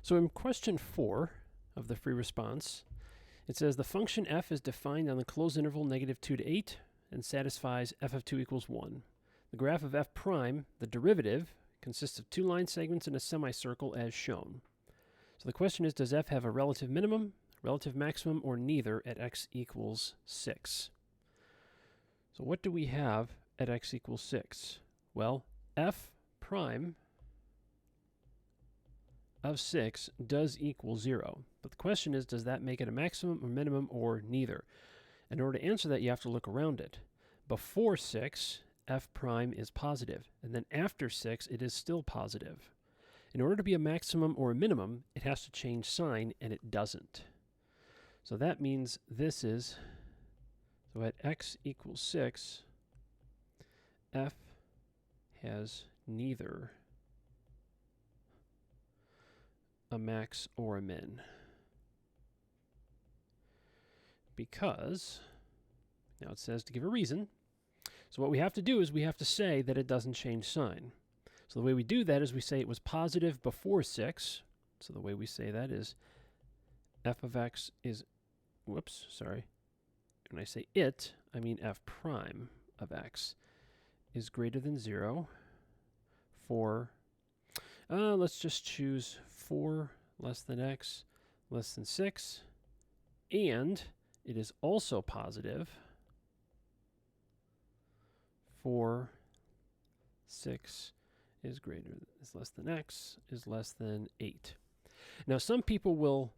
So in question 4 of the free response, it says the function f is defined on the closed interval -2 to 8 and satisfies f of 2 equals 1. The graph of f prime, the derivative, consists of two line segments in a semicircle as shown. So the question is, does f have a relative minimum, relative maximum, or neither at x equals 6? So what do we have at x equals 6? Well, f prime of 6 does equal 0. But the question is, does that make it a maximum or minimum or neither? In order to answer that, you have to look around it. Before 6, f prime is positive, and then after 6, it is still positive. In order to be a maximum or a minimum, it has to change sign, and it doesn't. So that means this is, so at x equals 6, f has neither a max or a min. Because, now it says to give a reason, so what we have to do is we have to say that it doesn't change sign. So the way we do that is we say it was positive before 6. So the way we say that is f of x is, whoops, sorry. When I say it, I mean f prime of x is greater than 0 for, let's just choose 4 less than x less than 6. And it is also positive for 6 is less than x is less than 8. Now some people will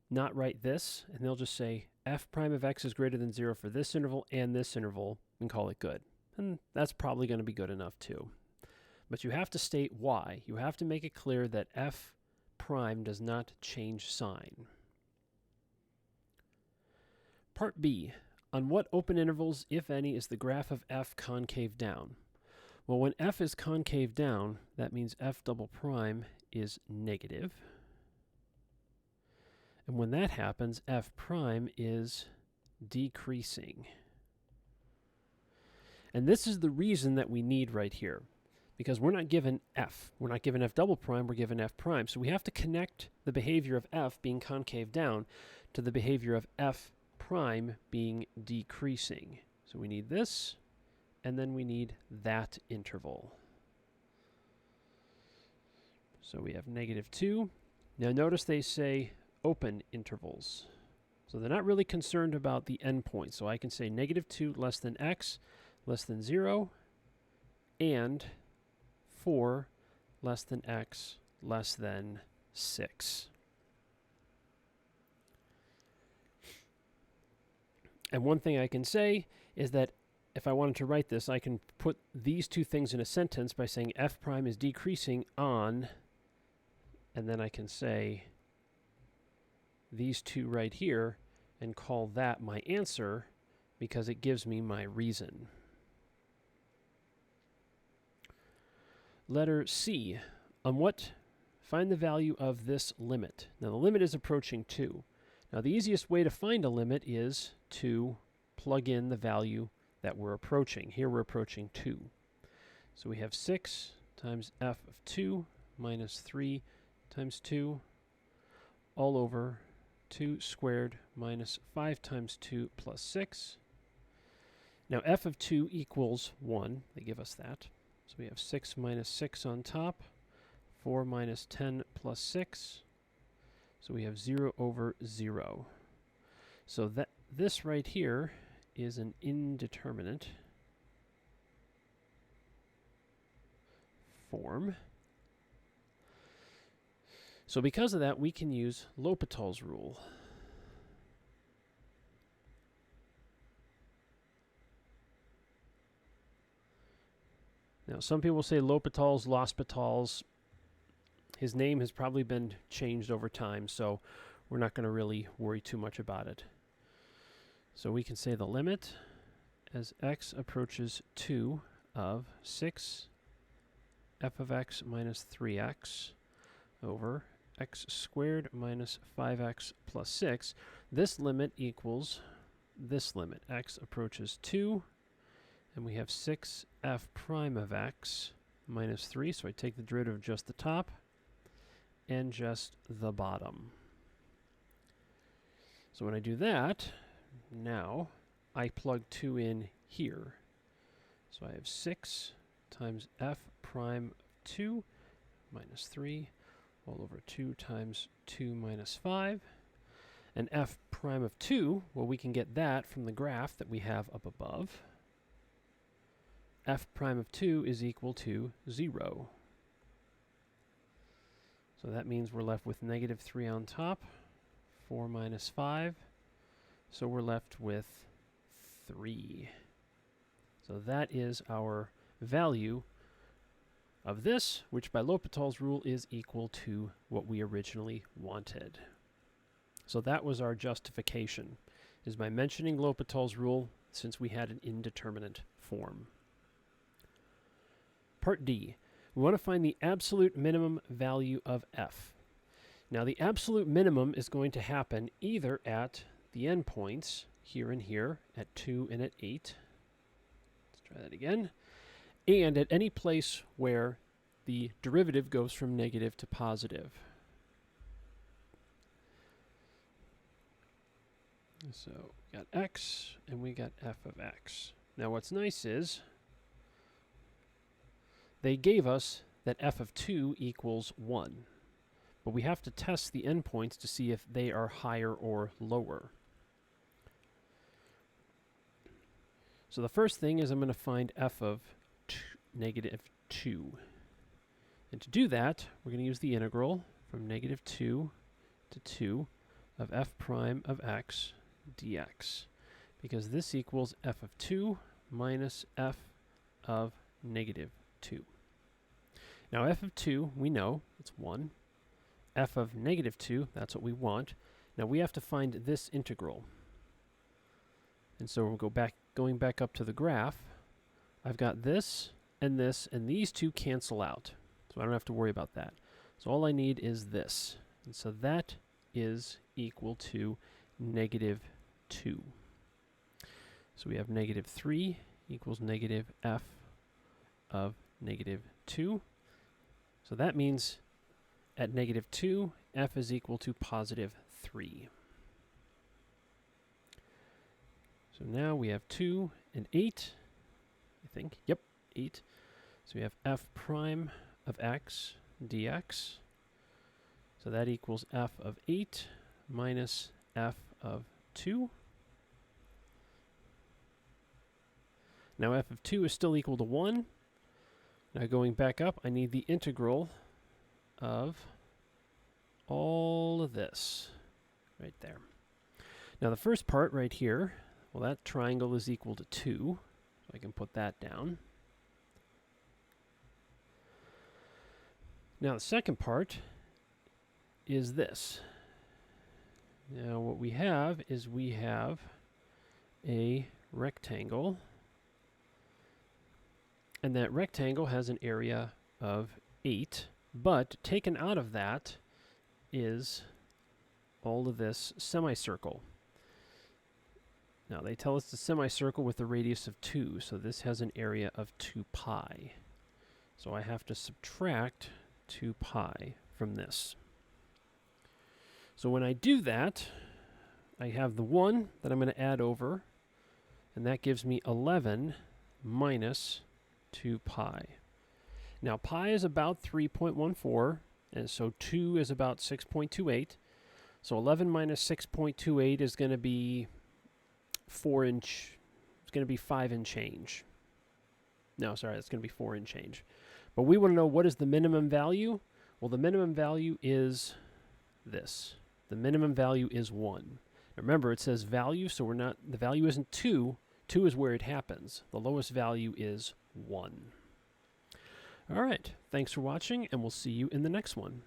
not write this, and they'll just say f prime of x is greater than 0 for this interval and this interval and call it good. And that's probably going to be good enough too. But you have to state why. You have to make it clear that f prime does not change sign. Part B. On what open intervals, if any, is the graph of f concave down? Well, when f is concave down, that means f double prime is negative. And when that happens, f prime is decreasing. And this is the reason that we need right here, because we're not given f. We're not given f double prime, we're given f prime. So we have to connect the behavior of f being concave down to the behavior of f prime being decreasing. So we need this, and then we need that interval. So we have -2. Now notice they say open intervals. So they're not really concerned about the endpoint. So I can say -2 less than x less than 0 and 4 less than x less than 6. And one thing I can say is that if I wanted to write this, I can put these two things in a sentence by saying f prime is decreasing on, and then I can say these two right here and call that my answer because it gives me my reason. Letter C. On what? Find the value of this limit. Now the limit is approaching 2. Now the easiest way to find a limit is to plug in the value that we're approaching. Here we're approaching 2. So we have 6 times f of 2 minus 3 times 2 all over 2 squared minus 5 times 2 plus 6. Now f of 2 equals 1. They give us that. So we have 6 minus 6 on top, 4 minus 10 plus 6. So we have 0 over 0. So that this right here is an indeterminate form. So because of that, we can use L'Hopital's rule. Now, some people say L'Hopital's, L'Hospital's. His name has probably been changed over time, so we're not going to really worry too much about it. So we can say the limit as x approaches 2 of 6 f of x minus 3x over x squared minus 5x plus 6. This limit equals this limit. X approaches 2, and we have 6f prime of x minus 3. So I take the derivative of just the top, and just the bottom. So when I do that, now I plug 2 in here. So I have 6 times f prime 2 minus 3 all over 2 times 2 minus 5. And f prime of 2, well, we can get that from the graph that we have up above. F prime of 2 is equal to 0. So that means we're left with negative 3 on top, 4 minus 5. So we're left with 3. So that is our value of this, which by L'Hopital's rule is equal to what we originally wanted. So that was our justification, is by mentioning L'Hopital's rule since we had an indeterminate form. Part D. We want to find the absolute minimum value of f. Now the absolute minimum is going to happen either at the endpoints, here and here, at 2 and at 8. Let's try that again. And at any place where the derivative goes from negative to positive. So we got x and we got f of x. Now what's nice is they gave us that f of 2 equals 1. But we have to test the endpoints to see if they are higher or lower. So the first thing is I'm going to find f of negative 2. And to do that, we're going to use the integral from negative 2 to 2 of f prime of x dx. Because this equals f of 2 minus f of negative 2. Now f of 2, we know, it's 1. F of negative 2, that's what we want. Now we have to find this integral. And so we'll going back up to the graph. I've got this, and these two cancel out. So I don't have to worry about that. So all I need is this. And so that is equal to negative 2. So we have negative 3 equals negative f of negative 2. So that means at negative 2, f is equal to positive 3. So now we have 2 and 8, I think. Yep, 8. So we have f prime of x dx. So that equals f of 8 minus f of 2. Now f of 2 is still equal to 1. Now going back up, I need the integral of all of this right there. Now the first part right here, well, that triangle is equal to 2. So I can put that down. Now the second part is this. Now what we have is we have a rectangle, and that rectangle has an area of 8, but taken out of that is all of this semicircle. Now they tell us the semicircle with a radius of 2, so this has an area of 2 pi. So I have to subtract 2 pi from this. So when I do that, I have the 1 that I'm going to add over, and that gives me 11 minus 2 pi. Now pi is about 3.14, and so 2 is about 6.28. So 11 minus 6.28 is going to be 4 inch. It's going to be 5 and change. No, sorry, it's going to be 4 and change. But we want to know, what is the minimum value? Well, the minimum value is this. The minimum value is 1. Now remember, it says value, so the value isn't 2. 2 is where it happens. The lowest value is 1. All right, thanks for watching, and we'll see you in the next one.